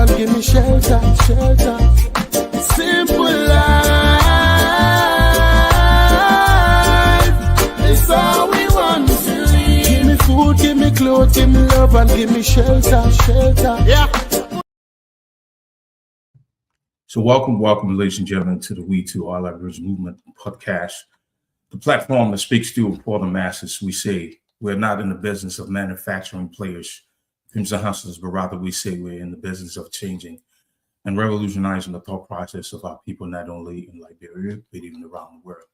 and give me shelter. Simple life, it's all we want to live. Give me food, give me clothes, give me love and give me shelter. Yeah. So welcome, ladies and gentlemen, to the We2 Movement podcast, the platform that speaks to and for the masses. We say we're not in the business of manufacturing players, crimson hustlers, but rather we say we're in the business of changing and revolutionizing the thought process of our people, not only in Liberia, but even around the world.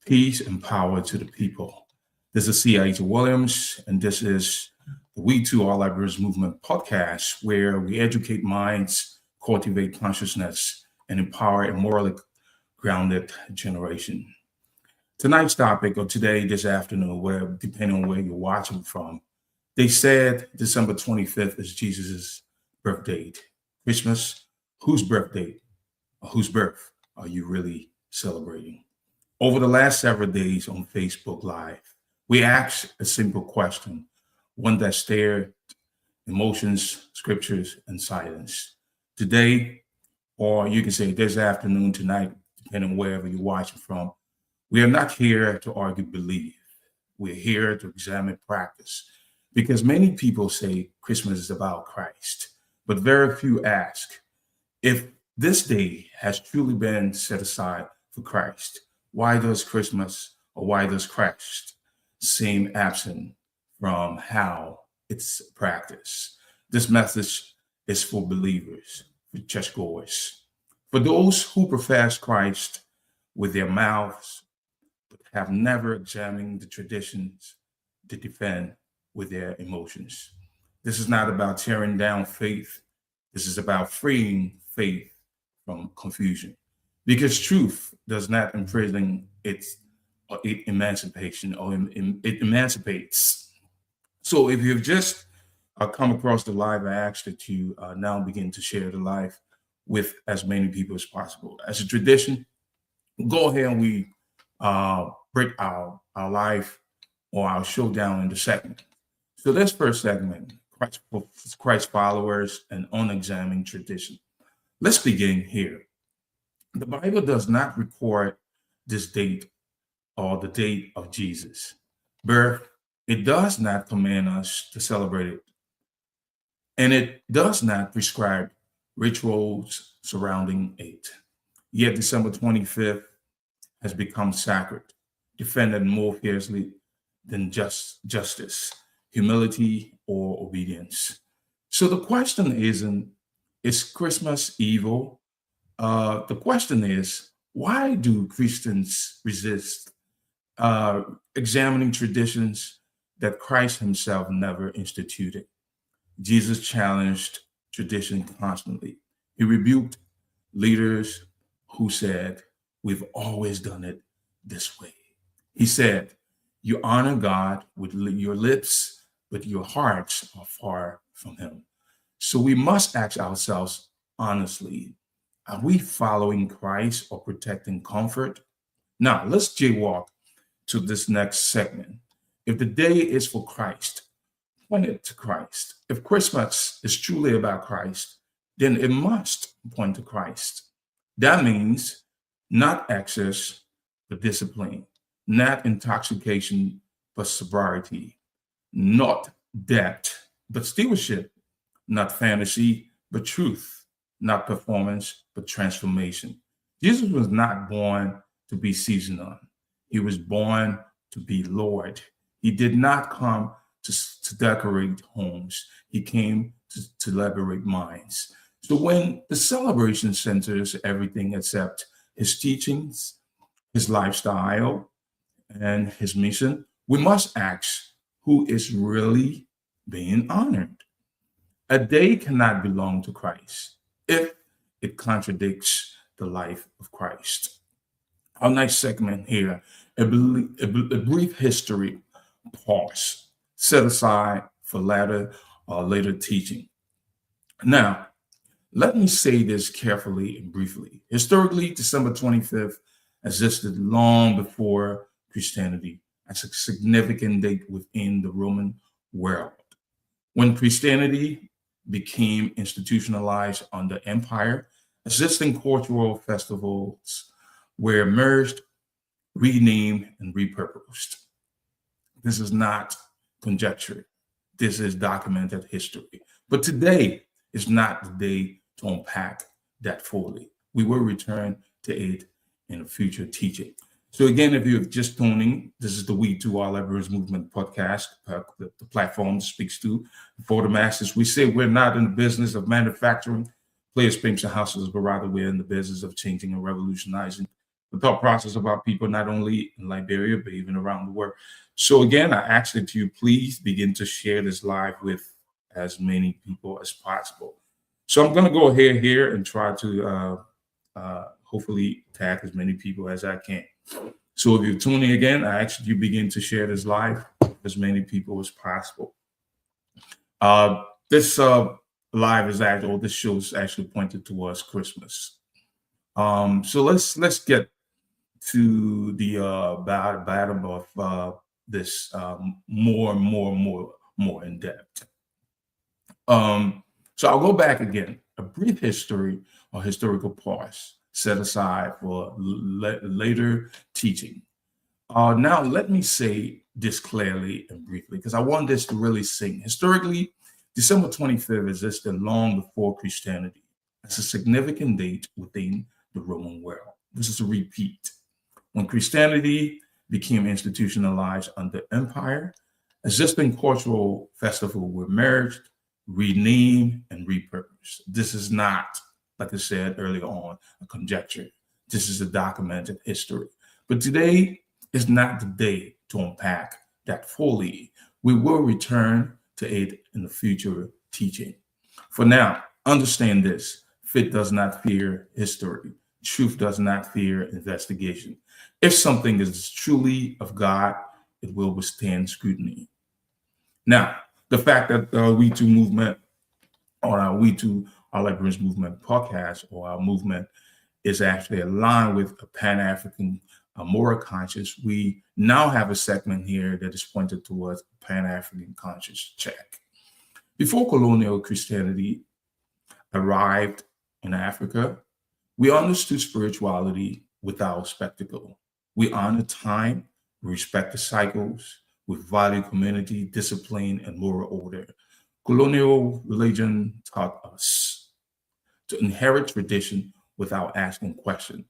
Peace and power to the people. This is Ayiti Williams, and this is the We2 Movement podcast, where we educate minds, cultivate consciousness, and empower a morally grounded generation. Tonight's topic, or today, this afternoon, where depending on where you're watching from, they said December 25th is Jesus' birth date. Christmas, whose birthday or whose birth are you really celebrating? Over the last several days on Facebook Live, we asked a simple question, one that stared emotions, scriptures, and silence. Today, or you can say this afternoon, tonight, depending on wherever you're watching from, we are not here to argue belief. We're here to examine practice, because many people say Christmas is about Christ, but very few ask, if this day has truly been set aside for Christ, why does Christmas or why does Christ seem absent from how it's practiced? This message is for believers, for churchgoers, for those who profess Christ with their mouths, but have never examined the traditions to defend with their emotions. This is not about tearing down faith. This is about freeing faith from confusion, because truth does not imprison it emancipates. So if you've just come across the live, I ask that you now begin to share the live with as many people as possible. As a tradition, go ahead and we break our live or our show down into segments. So this first segment, Christ followers and unexamined tradition. Let's begin here. The Bible does not record this date or the date of Jesus' birth. It does not command us to celebrate it. And it does not prescribe rituals surrounding it. Yet December 25th has become sacred, defended more fiercely than justice, humility, or obedience. So the question isn't, is Christmas evil? The question is, why do Christians resist examining traditions that Christ himself never instituted? Jesus challenged tradition constantly. He rebuked leaders who said, we've always done it this way. He said, you honor God with your lips, but your hearts are far from him. So we must ask ourselves honestly, are we following Christ or protecting comfort? Now, let's jaywalk to this next segment. If the day is for Christ, point it to Christ. If Christmas is truly about Christ, then it must point to Christ. That means not excess, but discipline, not intoxication, but sobriety, not debt, but stewardship, not fantasy, but truth, not performance, but transformation. Jesus was not born to be seasonal. He was born to be Lord. He did not come to decorate homes. He came to liberate minds. So when the celebration centers everything except his teachings, his lifestyle, and his mission, we must ask who is really being honored. A day cannot belong to Christ if it contradicts the life of Christ. Our next segment here, a brief history pause set aside for later teaching. Now, let me say this carefully and briefly. Historically, December 25th existed long before Christianity as a significant date within the Roman world. When Christianity became institutionalized under empire, existing cultural festivals were merged, renamed, and repurposed. This is not conjecture. This is documented history. But today is not the day to unpack that fully. We will return to it in a future teaching. So again, if you're just tuning, this is the We2 Movement podcast, the platform speaks to for the masses. We say we're not in the business of manufacturing players, pimps, and houses, but rather we're in the business of changing and revolutionizing the thought process of our people, not only in Liberia, but even around the world. So again, I ask that you please begin to share this live with as many people as possible. So I'm going to go ahead here and try to hopefully tag as many people as I can. So if you're tuning again, I ask that you begin to share this live with as many people as possible. This live is actually, or this show is actually pointed towards Christmas. So let's get to the bottom of this more in depth. So I'll go back again. A brief history or historical pause set aside for later teaching. Now, let me say this clearly and briefly, because I want this to really sink. Historically, December 25th existed long before Christianity. It's a significant date within the Roman world. This is a repeat. When Christianity became institutionalized under empire, existing cultural festivals were merged, renamed, and repurposed. This is not, like I said earlier on, a conjecture. This is a documented history. But today is not the day to unpack that fully. We will return to it in the future teaching. For now, understand this. Faith does not fear history. Truth does not fear investigation. If something is truly of God, it will withstand scrutiny. Now, the fact that We2 Movement or our We2 Liberation Movement podcast or our movement is actually aligned with a Pan-African moral conscience, we now have a segment here that is pointed towards Pan-African conscience check. Before colonial Christianity arrived in Africa, we understood spirituality without spectacle. We honor time, we respect the cycles, we value community, discipline, and moral order. Colonial religion taught us to inherit tradition without asking questions.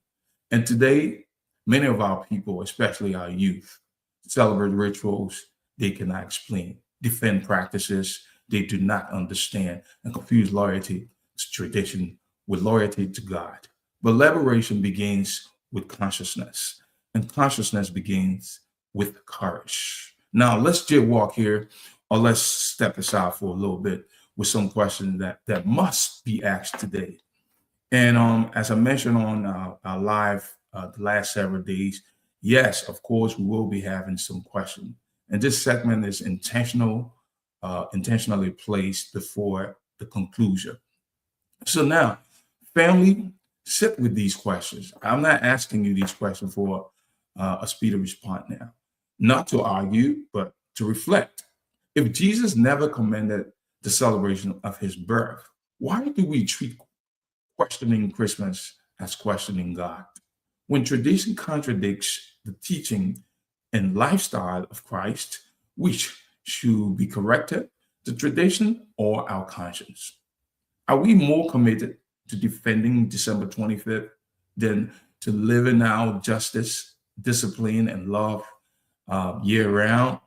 And today, many of our people, especially our youth, celebrate rituals they cannot explain, defend practices they do not understand, and confuse loyalty to tradition with loyalty to God. But liberation begins with consciousness, and consciousness begins with courage. Now, let's just walk here, or let's step aside for a little bit with some questions that must be asked today. And as I mentioned on our live the last several days, yes, of course, we will be having some questions. And this segment is intentionally placed before the conclusion. So now, family, sit with these questions. I'm not asking you these questions for a speedy response now, not to argue, but to reflect. If Jesus never commanded the celebration of his birth, why do we treat questioning Christmas as questioning God? When tradition contradicts the teaching and lifestyle of Christ, which should be corrected, the tradition or our conscience? Are we more committed to defending December 25th than to living out justice, discipline, and love year round?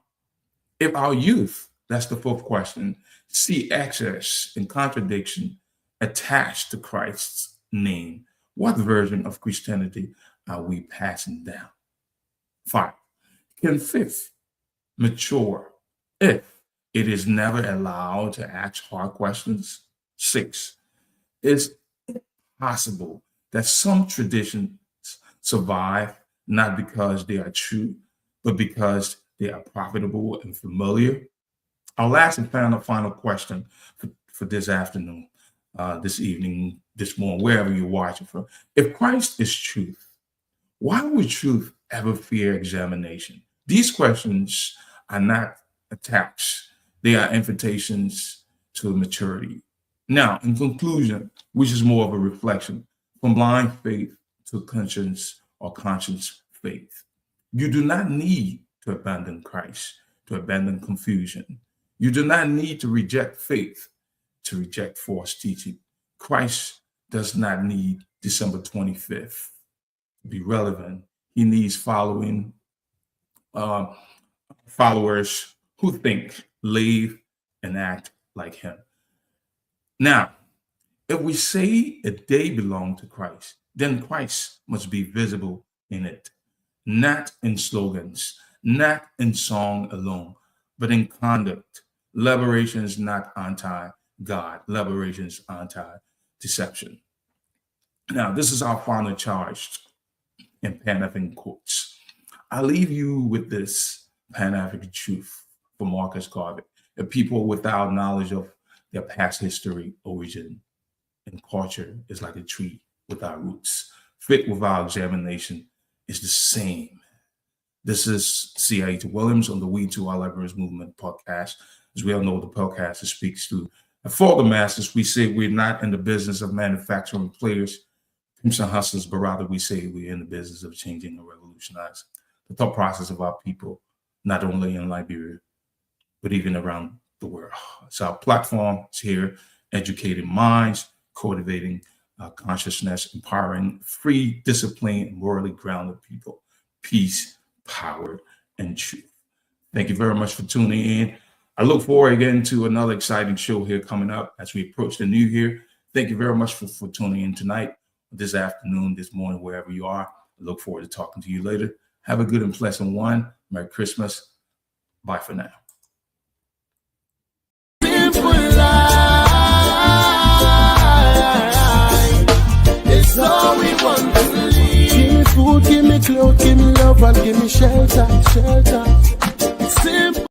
If our youth, that's the fourth question, see excess and contradiction attached to Christ's name, what version of Christianity are we passing down? 5, can faith mature if it is never allowed to ask hard questions? 6, is it possible that some traditions survive not because they are true, but because they are profitable and familiar? Our last and final question for this afternoon, this evening, this morning, wherever you're watching from. If Christ is truth, why would truth ever fear examination? These questions are not attacks. They are invitations to maturity. Now, in conclusion, which is more of a reflection, from blind faith to conscience or conscience faith. You do not need to abandon Christ, to abandon confusion. You do not need to reject faith, to reject false teaching. Christ does not need December 25th to be relevant. He needs followers who think, live, and act like him. Now, if we say a day belongs to Christ, then Christ must be visible in it, not in slogans, not in song alone, but in conduct. Liberation is not anti-God. Liberation is anti-deception. Now, this is our final charge in Pan-African quotes. I leave you with this Pan-African truth from Marcus Garvey. A people without knowledge of their past history, origin, and culture is like a tree without roots. Fit without examination is the same. This is Ayiti Williams on the We2 Movement podcast. As we all know, the podcast speaks to and for the masses. We say we're not in the business of manufacturing players, pimps and hustlers, but rather we say we're in the business of changing and revolutionizing the thought process of our people, not only in Liberia, but even around the world. So our platform is here, educating minds, cultivating consciousness, empowering free, disciplined, and morally grounded people, peace, power, and truth. Thank you very much for tuning in. I look forward again to another exciting show here coming up as we approach the new year. Thank you very much for tuning in tonight, this afternoon, this morning, wherever you are. I look forward to talking to you later. Have a good and pleasant one. Merry Christmas. Bye for now. It's all we want to live. Give me food, give me clothes, give me love, and give me shelter. Simple.